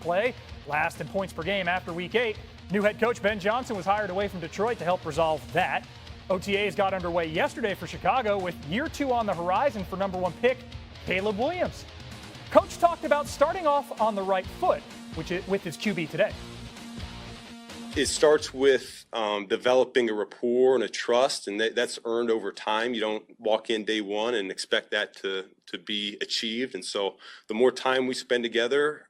play, last in points per game after Week 8. New head coach Ben Johnson was hired away from Detroit to help resolve that. OTAs got underway yesterday for Chicago with year 2 on the horizon for number 1 pick Caleb Williams. Coach talked about starting off on the right foot, with his QB today. It starts with developing a rapport and a trust, and that's earned over time. You don't walk in day one and expect that to be achieved. And so the more time we spend together,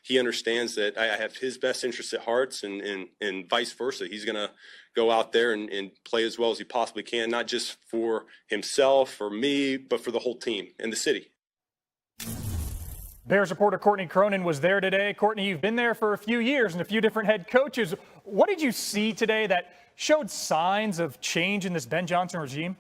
he understands that I have his best interests at heart, and vice versa. He's going to go out there and play as well as he possibly can, not just for himself or me, but for the whole team and the city. Bears reporter Courtney Cronin was there today. Courtney, you've been there for a few years and a few different head coaches. What did you see today that showed signs of change in this Ben Johnson regime?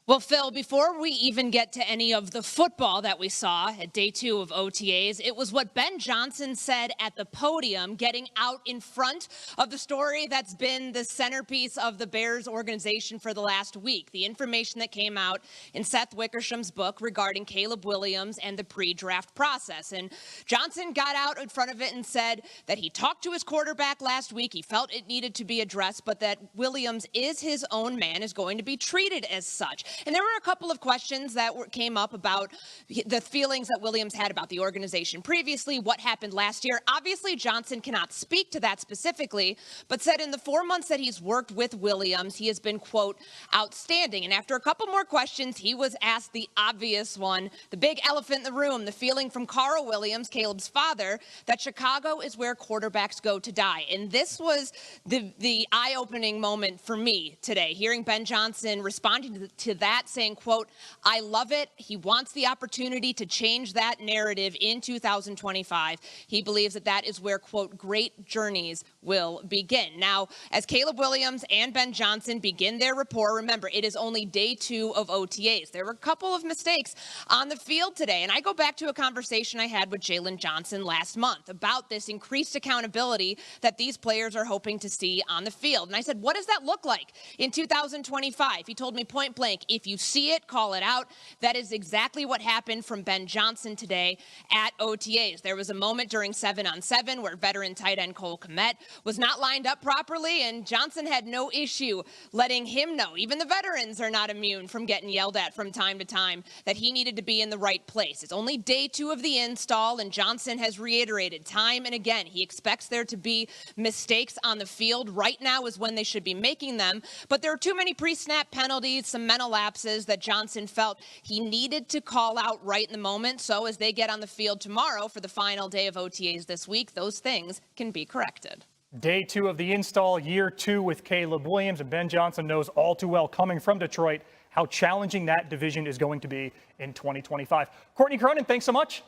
Well, Phil, before we even get to any of the football that we saw at day 2 of OTAs, it was what Ben Johnson said at the podium, getting out in front of the story that's been the centerpiece of the Bears organization for the last week. The information that came out in Seth Wickersham's book regarding Caleb Williams and the pre-draft process. And Johnson got out in front of it and said that he talked to his quarterback last week. He felt it needed to be addressed, but that Williams is his own man, is going to be treated as such. And there were a couple of questions that came up about the feelings that Williams had about the organization previously, what happened last year. Obviously, Johnson cannot speak to that specifically, but said in the 4 months that he's worked with Williams, he has been, quote, outstanding. And after a couple more questions, he was asked the obvious one, the big elephant in the room, the feeling from Carl Williams, Caleb's father, that Chicago is where quarterbacks go to die. And this was the eye-opening moment for me today, hearing Ben Johnson responding to that, saying, quote, I love it. He wants the opportunity to change that narrative in 2025. He believes that that is where, quote, great journeys will begin. Now, as Caleb Williams and Ben Johnson begin their rapport, remember, it is only day 2 of OTAs. There were a couple of mistakes on the field today, and I go back to a conversation I had with Jalen Johnson last month about this increased accountability that these players are hoping to see on the field. And I said, what does that look like in 2025? He told me point blank, if you see it, call it out. That is exactly what happened from Ben Johnson today at OTAs. There was a moment during 7-on-7 where veteran tight end Cole Kmet was not lined up properly, and Johnson had no issue letting him know. Even the veterans are not immune from getting yelled at from time to time, that he needed to be in the right place. It's only day 2 of the install, and Johnson has reiterated time and again he expects there to be mistakes on the field. Right now is when they should be making them, but there are too many pre-snap penalties, some mental lapses that Johnson felt he needed to call out right in the moment. So as they get on the field tomorrow for the final day of OTAs this week, those things can be corrected. Day 2 of the install, year 2 with Caleb Williams, and Ben Johnson knows all too well, coming from Detroit, how challenging that division is going to be in 2025. Courtney Cronin, thanks so much.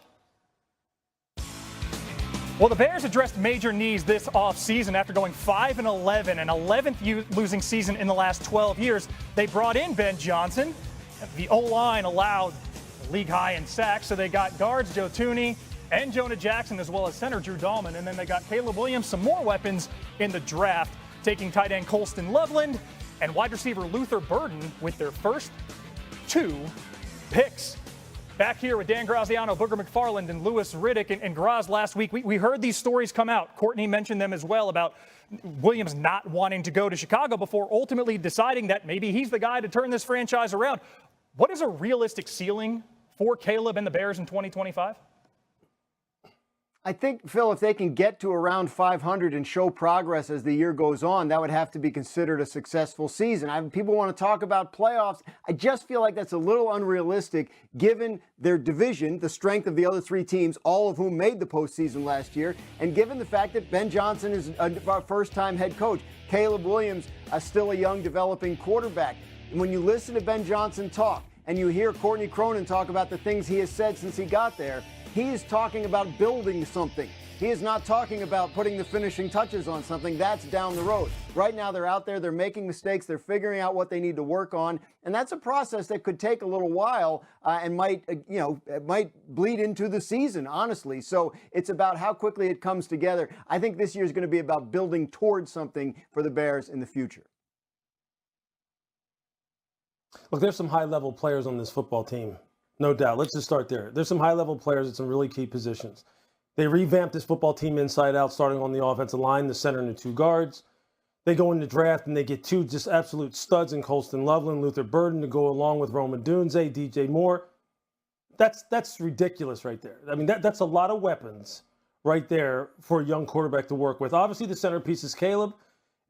Well, the Bears addressed major needs this offseason after going 5-11, an 11th losing season in the last 12 years. They brought in Ben Johnson. The O-line allowed league high in sacks, so they got guards Joe Thuney and Jonah Jackson, as well as center Drew Dahlman. And then they got Caleb Williams, some more weapons in the draft, taking tight end Colston Loveland and wide receiver Luther Burden with their first 2 picks. Back here with Dan Graziano, Booger McFarland, and Louis Riddick. And Graz, last week, we heard these stories come out. Courtney mentioned them as well about Williams not wanting to go to Chicago before ultimately deciding that maybe he's the guy to turn this franchise around. What is a realistic ceiling for Caleb and the Bears in 2025? I think, Phil, if they can get to around 500 and show progress as the year goes on, that would have to be considered a successful season. People want to talk about playoffs. I just feel like that's a little unrealistic given their division, the strength of the other 3 teams, all of whom made the postseason last year, and given the fact that Ben Johnson is a first-time head coach. Caleb Williams is still a young, developing quarterback. And when you listen to Ben Johnson talk and you hear Courtney Cronin talk about the things he has said since he got there, he is talking about building something. He is not talking about putting the finishing touches on something. That's down the road. Right now, they're out there, they're making mistakes, they're figuring out what they need to work on, and that's a process that could take a little while and might bleed into the season, honestly. So it's about how quickly it comes together. I think this year is going to be about building towards something for the Bears in the future. Look, there's some high-level players on this football team. No doubt. Let's just start there. There's some high-level players at some really key positions. They revamped this football team inside out, starting on the offensive line, the center and the 2 guards. They go in the draft and they get 2 just absolute studs in Colston Loveland, Luther Burden to go along with Roma Dunze, DJ Moore. That's ridiculous right there. I mean, that's a lot of weapons right there for a young quarterback to work with. Obviously, the centerpiece is Caleb.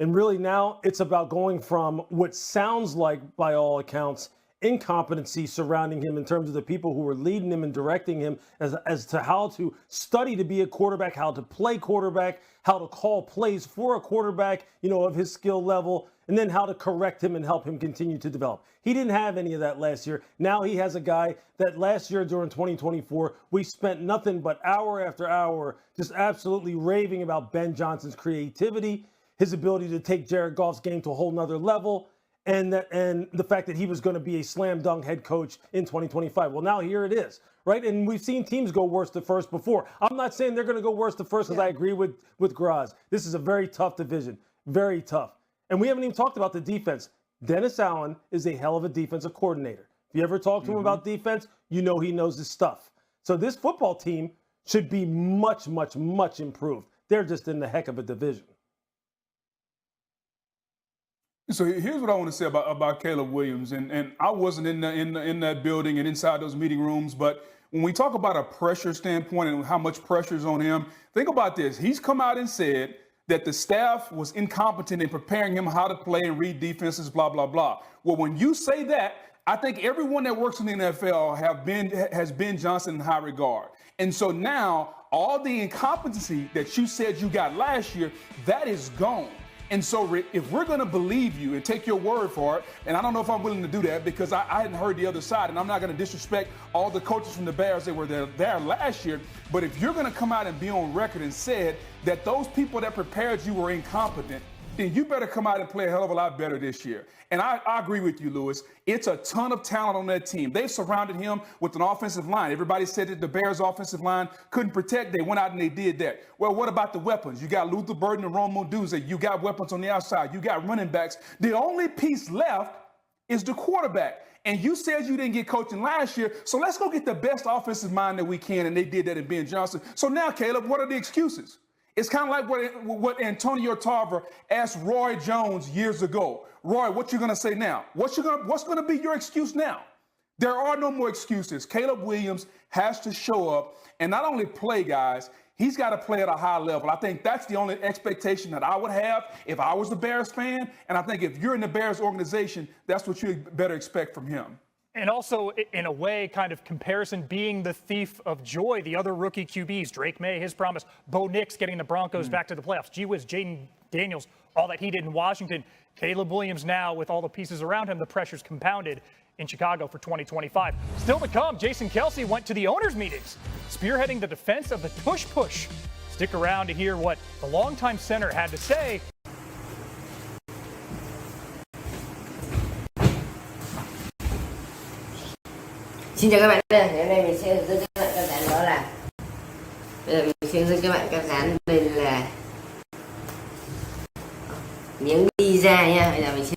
And really now it's about going from what sounds like, by all accounts, incompetency surrounding him in terms of the people who were leading him and directing him as to how to study to be a quarterback, how to play quarterback, how to call plays for a quarterback, of his skill level, and then how to correct him and help him continue to develop. He didn't have any of that last year. Now he has a guy that last year during 2024, we spent nothing but hour after hour just absolutely raving about Ben Johnson's creativity, his ability to take Jared Goff's game to a whole nother level, and the fact that he was going to be a slam dunk head coach in 2025. Well, now here it is, right? And we've seen teams go worse to first before. I'm not saying they're going to go worse to first, because I agree with Graz. This is a very tough division, very tough. And we haven't even talked about the defense. Dennis Allen is a hell of a defensive coordinator. If you ever talk to him about defense, he knows his stuff. So this football team should be much, much, much improved. They're just in the heck of a division. So here's what I want to say about Caleb Williams, and I wasn't in that building and inside those meeting rooms, but when we talk about a pressure standpoint and how much pressure is on him, think about this. He's come out and said that the staff was incompetent in preparing him how to play and read defenses, blah, blah, blah. Well, when you say that, I think everyone that works in the NFL has Ben Johnson in high regard. And so now all the incompetency that you said you got last year, that is gone. And so if we're going to believe you and take your word for it, and I don't know if I'm willing to do that because I hadn't heard the other side, and I'm not going to disrespect all the coaches from the Bears that were there last year, but if you're going to come out and be on record and said that those people that prepared you were incompetent, then you better come out and play a hell of a lot better this year. And I agree with you, Lewis. It's a ton of talent on that team. They've surrounded him with an offensive line. Everybody said that the Bears' offensive line couldn't protect. They went out and they did that. Well, what about the weapons? You got Luther Burden and Roma Dunze. You got weapons on the outside. You got running backs. The only piece left is the quarterback. And you said you didn't get coaching last year, so let's go get the best offensive mind that we can, and they did that in Ben Johnson. So now, Caleb, what are the excuses? It's kind of like what Antonio Tarver asked Roy Jones years ago. Roy, what you going to say now? What's going to be your excuse now? There are no more excuses. Caleb Williams has to show up and not only play, guys, he's got to play at a high level. I think that's the only expectation that I would have if I was a Bears fan. And I think if you're in the Bears organization, that's what you better expect from him. And also, in a way, kind of comparison, being the thief of joy, the other rookie QBs, Drake May, his promise, Bo Nix getting the Broncos back to the playoffs, gee whiz, Jayden Daniels, all that he did in Washington, Caleb Williams now with all the pieces around him, the pressure's compounded in Chicago for 2025. Still to come, Jason Kelce went to the owners' meetings, spearheading the defense of the tush-push. Stick around to hear what the longtime center had to say. Xin chào các bạn, hôm nay mình sẽ hướng dẫn các bạn các dán đó là bây giờ mình sẽ hướng dẫn các bạn các dán đây là miếng đi ra nha. Bây giờ mình sẽ